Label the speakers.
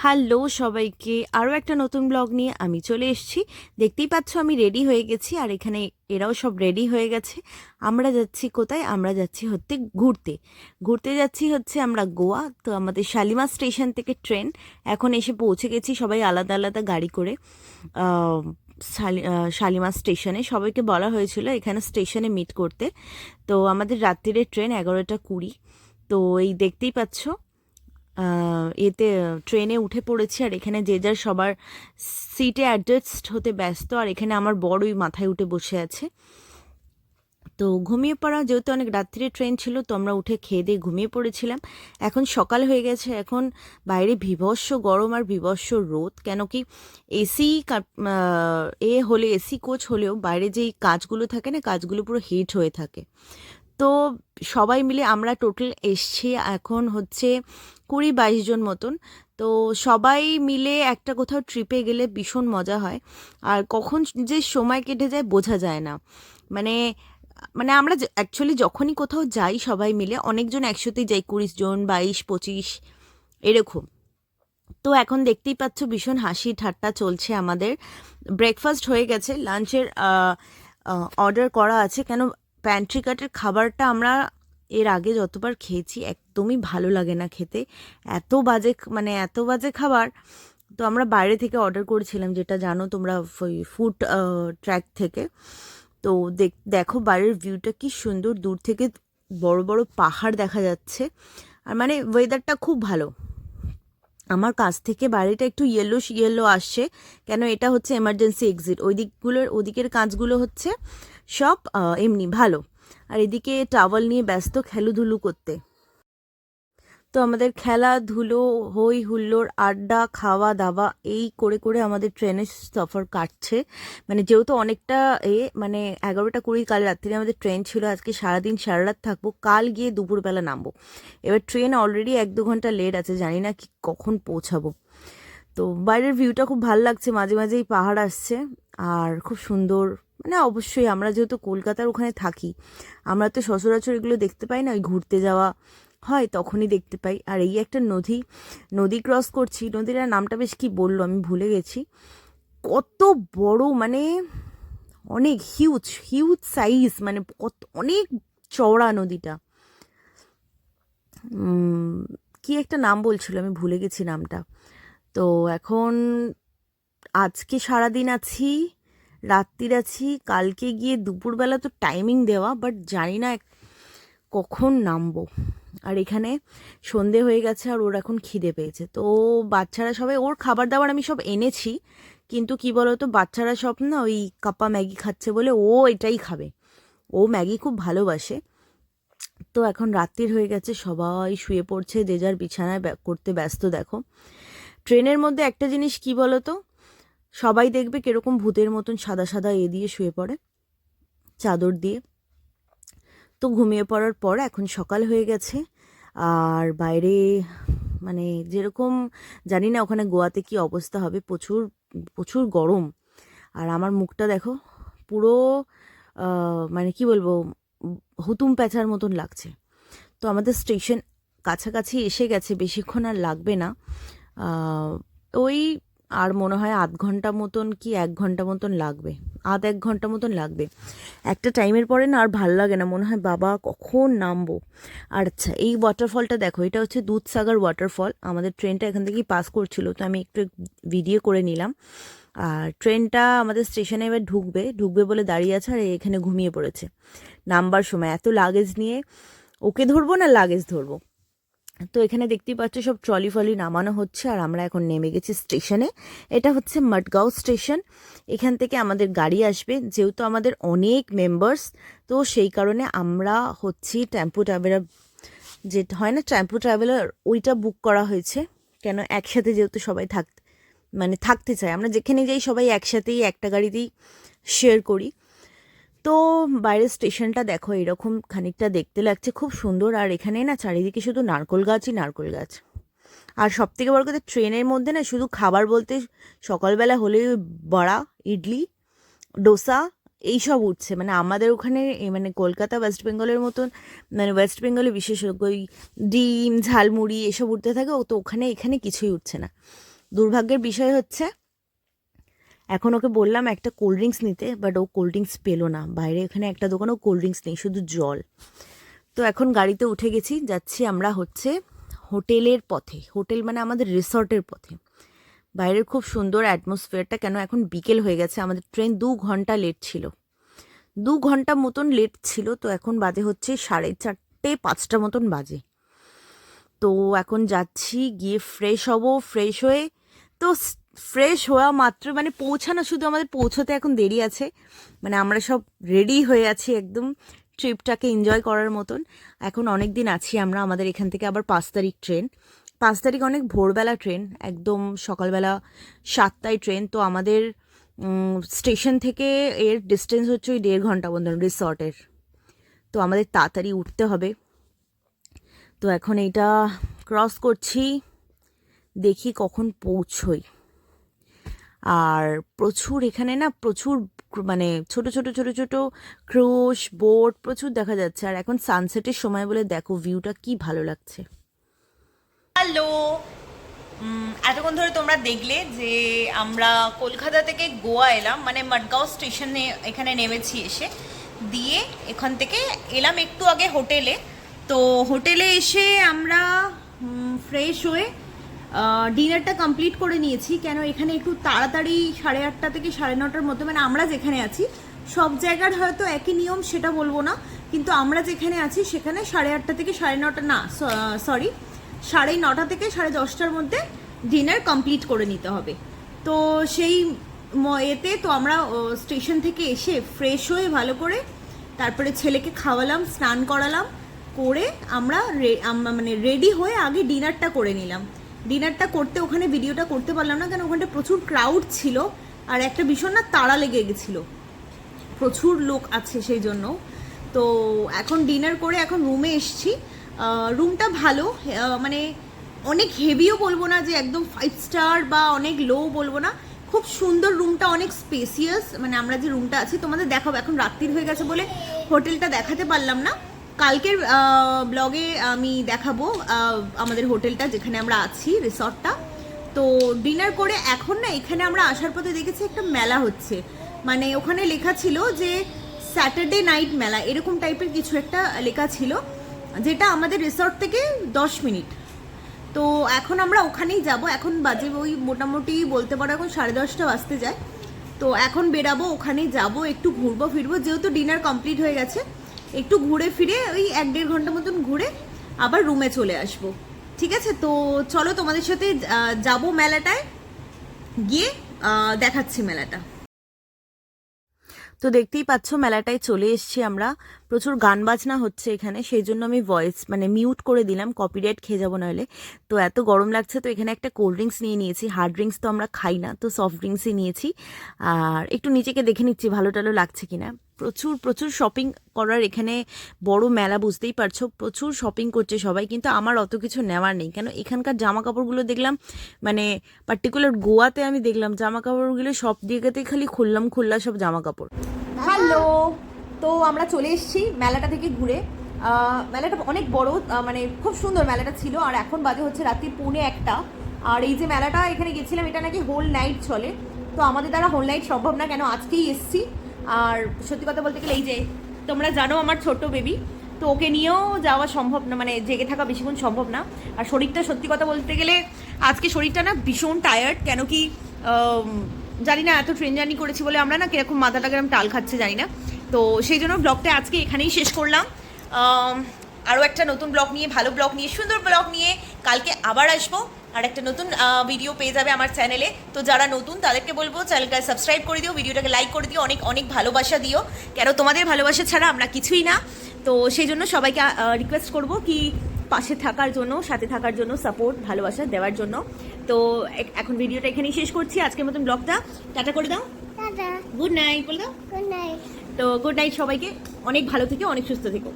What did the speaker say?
Speaker 1: Hello সবাইকে, আরও একটা নতুন ব্লগ নিয়ে আমি চলে এসেছি। দেখতেই পাচ্ছ আমি রেডি হয়ে গেছি, আর এখানে এরাও সব রেডি হয়ে গেছে। আমরা যাচ্ছি কোথায়? আমরা যাচ্ছি ঘুরতে ঘুরতে যাচ্ছি আমরা গোয়া। তো আমাদের শালিমার স্টেশন থেকে ট্রেন এখন এসে পৌঁছে গেছি, সবাই আলাদা আলাদা গাড়ি করে আহ, শালিমার স্টেশনে। সবাইকে বলা হয়েছিল এখানে স্টেশনে মিট করতে। তো আমাদের রাত্রিরের ট্রেন 11টা 20। তো এই দেখতেই পাচ্ছ এতে ট্রেনে উঠে পড়েছি, আর এখানে যে যার সবার সিটে অ্যাডজাস্ট হতে ব্যস্ত, আর এখানে আমার বড়ই মাথায় উঠে বসে আছে। তো ঘুমিয়ে পড়া, যেহেতু অনেক রাত্রিরে ট্রেন ছিল, তো আমরা উঠে খেয়ে দিয়ে ঘুমিয়ে পড়েছিলাম। এখন সকাল হয়ে গেছে, এখন বাইরে বীভৎস গরম আর বীভৎস রোদ। কেন কি এসি হলে, এসি কোচ হলেও বাইরে যেই কাজগুলো থাকে না, কাজগুলো পুরো হিট হয়ে থাকে। তো সবাই মিলে আমরা টোটাল এসছি এখন হচ্ছে 20-22 জন মতন। তো সবাই মিলে একটা কোথাও ট্রিপে গেলে ভীষণ মজা হয়, আর কখন যে সময় কেটে যায় বোঝা যায় না। মানে মানে আমরা অ্যাকচুয়ালি যখনই কোথাও যাই সবাই মিলে অনেকজন একসাথেই যাই, 20 জন, 22-25 এরকম। তো এখন দেখতেই পাচ্ছ ভীষণ হাসি ঠাট্টা চলছে আমাদের। ব্রেকফাস্ট হয়ে গেছে, লাঞ্চের অর্ডার করা আছে। কেন, প্যান্ট্রি কাটের খাবারটা আমরা এর আগে যতবার খেয়েছি একদমই ভালো লাগে না খেতে। এত বাজে, মানে এত বাজে খাবার। তো আমরা বাইরে থেকে অর্ডার করেছিলাম, যেটা জানো তোমরা, ফুড ট্র্যাক থেকে। তো দেখো বাইরের ভিউটা কি সুন্দর, দূর থেকে বড় বড় পাহাড় দেখা যাচ্ছে, আর মানে ওয়েদারটা খুব ভালো। আমার কাছ থেকে বাড়িটা একটু ইয়েলো ইয়েলো আসছে, কেন এটা হচ্ছে এমার্জেন্সি এক্সিট। ওদিকের কাজগুলো হচ্ছে সব এমনি ভালো, আর এদিকে টাওয়াল নিয়ে ব্যস্ত খেলুধুলু করতে। তো আমাদের খেলাধুলো, হই হুল্লোড়, আড্ডা, খাওয়া দাওয়া এই করে করে আমাদের ট্রেনের সফর কাটছে। মানে যেহেতু অনেকটা মানে 11টা 20 কাল রাত্রি আমাদের ট্রেন ছিল, আজকে সারাদিন সারা রাত থাকবো, কাল গিয়ে দুপুরবেলা নামবো। এবার ট্রেন অলরেডি 1-2 ঘন্টা লেট আছে, জানি না কি কখন পৌঁছাবো। তো বাইরের ভিউটা খুব ভালো লাগছে, মাঝে মাঝেই পাহাড় আসছে আর খুব সুন্দর। মানে অবশ্যই আমরা যেহেতু কলকাতার ওখানে থাকি, আমরা তো সচরাচর এগুলো দেখতে পাই না, ওই ঘুরতে যাওয়া হয় তখনই দেখতে পাই। আর এই একটা নদী ক্রস করছি, নদীর নামটা বেশ কি বললো আমি ভুলে গেছি। কত বড়, মানে অনেক হিউজ হিউজ সাইজ, মানে অনেক চওড়া নদীটা। কি একটা নাম বলছিল, আমি ভুলে গেছি নামটা। তো এখন আজকে সারাদিন আছি, রাত্রির আছি, কালকে গিয়ে দুপুরবেলা তো টাইমিং দেওয়া, বাট জানি না কখন নামবো। আর এখানে সন্ধে হয়ে গেছে, আর ওর এখন খিদে পেয়েছে। তো বাচ্চারা সবাই, ওর খাবার দাবার আমি সব এনেছি, কিন্তু কি বলতো, বাচ্চারা সব না ওই কাপ্পা ম্যাগি খাচ্ছে বলে ও এটাই খাবে। ও ম্যাগি খুব ভালোবাসে। তো এখন রাত্রির হয়ে গেছে, সবাই শুয়ে পড়ছে, যে যার বিছানায় করতে ব্যস্ত। দেখো ট্রেনের মধ্যে একটা জিনিস কি বলতো, সবাই দেখবে কিরকম ভূতের মতন সাদা সাদা দিয়ে শুয়ে পড়ে, চাদর দিয়ে। তো ঘুমিয়ে পড়ার পর এখন সকাল হয়ে গেছে, আর বাইরে মানে যেরকম, জানি না ওখানে গোয়াতে কি অবস্থা হবে, প্রচুর প্রচুর গরম। আর আমার মুখটা দেখো, পুরো মানে কি বলবো, হুতুম প্যাঁচার মতন লাগছে। তো আমাদের স্টেশন কাছাকাছি এসে গেছে, বেশিক্ষণ আর লাগবে না। ওই আর মনে হয় 1/2 ঘন্টা মতন কি 1 ঘন্টা মতন লাগবে, 1/2 ঘন্টা মতন লাগবে। একটা টাইমের পরে না আর ভাল লাগে না, মনে হয় বাবা কখন নামবো। আর আচ্ছা, এই ওয়াটারফলটা দেখো, এটা হচ্ছে দুধসাগর ওয়াটারফল। আমাদের ট্রেনটা এখান থেকেই পাস করছিল, তো আমি একটু ভিডিও করে নিলাম। আর ট্রেনটা আমাদের স্টেশনে এবার ঢুকবে বলে দাঁড়িয়ে আছে, আর এখানে ঘুমিয়ে পড়েছে নামবার সময়। এত লাগেজ নিয়ে ওকে ধরবো না লাগেজ ধরবো। তো এখানে দেখতেই পাচ্ছ সব ট্রলি ফলি নামানো হচ্ছে, আর আমরা এখন নেমে গেছি স্টেশনে। এটা হচ্ছে মডগাঁও স্টেশন। এখান থেকে আমাদের গাড়ি আসবে, যেহেতু আমাদের অনেক মেম্বার্স, তো সেই কারণে আমরা হচ্ছি টেম্পো ট্রাভেলার, যেটা হয় না টেম্পো ট্রাভেলার, ওইটা বুক করা হয়েছে। কেন, একসাথে যেহেতু সবাই থাকতে চায়, আমরা যেখানে যাই সবাই একসাথেই একটা গাড়িতেই শেয়ার করি। তো বাইরের স্টেশনটা দেখো, এরকম খানিকটা দেখতে লাগছে, খুব সুন্দর। আর এখানে না চারিদিকে শুধু নারকোল গাছই নারকোল গাছ। আর সব থেকে বড় কথা, ট্রেনের মধ্যে না শুধু খাবার বলতে সকালবেলা হলে বড়া, ইডলি, ডোসা এইসব উঠছে। মানে আমাদের ওখানে মানে কলকাতা ওয়েস্ট বেঙ্গলের মতন, মানে ওয়েস্ট বেঙ্গলে বিশেষ ওই ডিম ঝালমুড়ি এসব উঠতে থাকে, তো এখানে কিছুই উঠছে না। দুর্ভাগ্যের বিষয় হচ্ছে এখন ওকে বললাম একটা কোল্ড ড্রিঙ্কস নিতে, বাট ও কোল্ড ড্রিঙ্কস পেলো না। বাইরে এখানে একটা দোকানেও কোল্ড ড্রিঙ্কস নেই, শুধু জল। তো এখন গাড়িতে উঠে গেছি, যাচ্ছি আমরা হচ্ছে হোটেলের পথে। হোটেল মানে আমাদের রিসর্টের পথে। বাইরের খুব সুন্দর অ্যাটমসফিয়ারটা, কেন এখন বিকেল হয়ে গেছে, আমাদের ট্রেন 2 ঘন্টা লেট ছিল, 2 ঘন্টা মতন লেট ছিল। তো এখন বাজে হচ্ছে 4:30 5টা মতন বাজে। তো এখন যাচ্ছি, গিয়ে ফ্রেশ হব। ফ্রেশ হয়ে তো ফ্রেশ হওয়া মাত্র মানে পৌঁছানো, শুধু আমাদের পৌঁছতে এখন দেরি আছে। মানে আমরা সব রেডি হয়ে আছি একদম ট্রিপটাকে এনজয় করার মতন। এখন অনেক দিন আছি আমরা, আমাদের এখান থেকে আবার 5 তারিখ ট্রেন। 5 তারিখ অনেক ভোরবেলা ট্রেন, একদম সকালবেলা 7টায় ট্রেন। তো আমাদের স্টেশন থেকে এর ডিস্টেন্স হচ্ছে ওই 1.5 ঘন্টা মতন রিসর্টের। তো আমাদের তাড়াতাড়ি উঠতে হবে। তো এখন এইটা ক্রস করছি, দেখি কখন পৌঁছই। আর প্রচুর এখানে না, প্রচুর মানে ছোট ছোট ছোট ছোট ক্রুজ বোট প্রচুর দেখা যাচ্ছে। আর এখন সানসেটের সময় বলে দেখো ভিউটা কি ভালো লাগছে।
Speaker 2: হ্যালো, এতক্ষণ ধরে তোমরা দেখলে যে আমরা কলকাতা থেকে গোয়া এলাম, মানে মডগাঁও স্টেশনে এখানে নেমেছি। এসে দিয়ে এখান থেকে এলাম একটু আগে হোটেলে। তো হোটেলে এসে আমরা ফ্রেশ হয়ে ডিনারটা কমপ্লিট করে নিয়েছি। কেন এখানে একটু তাড়াতাড়ি 8:30 থেকে 9:30 মতো, মানে আমরা যেখানে আছি সব জায়গার হয়তো একই নিয়ম সেটা বলবো না, কিন্তু আমরা যেখানে আছি সেখানে 8:30 থেকে 9:30 না, সরি 9:30 থেকে 10:30 মধ্যে ডিনার কমপ্লিট করে নিতে হবে। তো সেই এতে তো আমরা স্টেশন থেকে এসে ফ্রেশ হয়ে ভালো করে তারপরে ছেলেকে খাওয়ালাম, স্নান করালাম, করে আমরা মানে রেডি হয়ে আগে ডিনারটা করে নিলাম। ডিনারটা করতে ওখানে ভিডিওটা করতে পারলাম না, কেন ওখানটা প্রচুর ক্রাউড ছিল আর একটা ভীষণ না তাড়া লেগে গেছিলো, প্রচুর লোক আছে সেই জন্য। তো এখন ডিনার করে এখন রুমে এসছি। রুমটা ভালো, মানে অনেক হেভিও বলবো না যে একদম 5 স্টার, বা অনেক লো বলবো না, খুব সুন্দর রুমটা, অনেক স্পেসিয়াস। মানে আমরা যে রুমটা আছি তোমাদের দেখাবো, এখন রাত্রির হয়ে গেছে বলে হোটেলটা দেখাতে পারলাম না। কালকের ব্লগে আমি দেখাবো আমাদের হোটেলটা যেখানে আমরা আছি, রিসর্টটা। তো ডিনার করে এখন না এখানে আমরা আসার পথে দেখেছি একটা মেলা হচ্ছে, মানে ওখানে লেখা ছিল যে স্যাটারডে নাইট মেলা, এরকম টাইপের কিছু একটা লেখা ছিল, যেটা আমাদের রিসর্ট থেকে 10 মিনিট। তো এখন আমরা ওখানেই যাব। এখন বাজে ওই মোটামুটি বলতে পারো এখন 10:30 বাজতে যায়। তো এখন বেরাবো, ওখানেই যাব, একটু ঘুরবো ফিরবো, যেহেতু ডিনার কমপ্লিট হয়ে গেছে, একটু ঘুরে ফিরে ওই 1-1.5 ঘন্টা মতন ঘুরে আবার রুমে চলে আসবো। ঠিক আছে, তো চলো তোমাদের সাথে যাব মেলাটায়, গিয়ে দেখাচ্ছি মেলাটা।
Speaker 1: তো দেখতেই পাচ্ছ মেলাটায় চলে এসেছি আমরা। প্রচুর গান বাজনা হচ্ছে এখানে, সেই জন্য আমি ভয়েস মানে মিউট করে দিলাম, কপিরাইট খেয়ে যাবো নাহলে। তো এত গরম লাগছে, তো এখানে একটা কোল্ড ড্রিঙ্কস নিয়ে নিয়েছি। হার্ড ড্রিঙ্কস তো আমরা খাই না, তো সফট ড্রিঙ্কসই নিয়েছি। আর একটু নিচেকে দেখে নিচ্ছি ভালো টালো লাগছে কিনা। প্রচুর প্রচুর শপিং করার এখানে বড় মেলা, বুঝতেই পারছো, প্রচুর শপিং করছে সবাই, কিন্তু আমার অত কিছু নেওয়ার নেই। কেন এখানকার জামা কাপড়গুলো দেখলাম, মানে পার্টিকুলার গোয়াতে আমি দেখলাম জামা কাপড়গুলো সব দিকেতেই খালি খুললা সব জামা কাপড়।
Speaker 2: হ্যালো, তো আমরা চলে এসেছি মেলাটা থেকে ঘুরে। মেলাটা অনেক বড়, মানে খুব সুন্দর মেলাটা ছিল। আর এখন বাজে হচ্ছে রাত্রি 1:45। আর এই যে মেলাটা এখানে গেছিলাম, এটা নাকি হোল নাইট চলে। তো আমাদের দ্বারা হোল নাইট সম্ভব না, কেন আজকেই এসছি। আর সত্যি কথা বলতে গেলে এই যে তোমরা জানো আমার ছোট বেবি, তো ওকে নিয়েও যাওয়া সম্ভব না, মানে জেগে থাকা বেশিক্ষণ সম্ভব না। আর শরীরটা সত্যি কথা বলতে গেলে আজকে শরীরটা না ভীষণ টায়ার্ড, কেন কি জানি না, এত ট্রেন জার্নি করেছি বলে আমরা না কিরকম মাথাটা কিরকম টাল খাচ্ছে জানি না। তো সেই জন্য ব্লগটা আজকে এখানেই শেষ করলাম। আরও একটা নতুন ব্লগ নিয়ে, ভালো ব্লগ নিয়ে, সুন্দর ব্লগ নিয়ে কালকে আবার আসবো। আর একটা নতুন ভিডিও পেয়ে যাবে আমার চ্যানেলে। তো যারা নতুন তাদেরকে বলবো চ্যানেলটা সাবস্ক্রাইব করে দিও, ভিডিওটাকে লাইক করে দিও, অনেক অনেক ভালোবাসা দিও, কেন তোমাদের ভালোবাসা ছাড়া আমরা কিছুই না। তো সেই জন্য সবাইকে রিকোয়েস্ট করব কি পাশে থাকার জন্য, সাথে থাকার জন্য, সাপোর্ট ভালোবাসা দেওয়ার জন্য। তো এখন ভিডিওটা এখানেই শেষ করছি, আজকের মতন ব্লগটা টাটা করে দাও, গুড নাইট বলে দাও। Good night. তো গুড নাইট সবাইকে, অনেক ভালো থেকো, অনেক সুস্থ থেকো।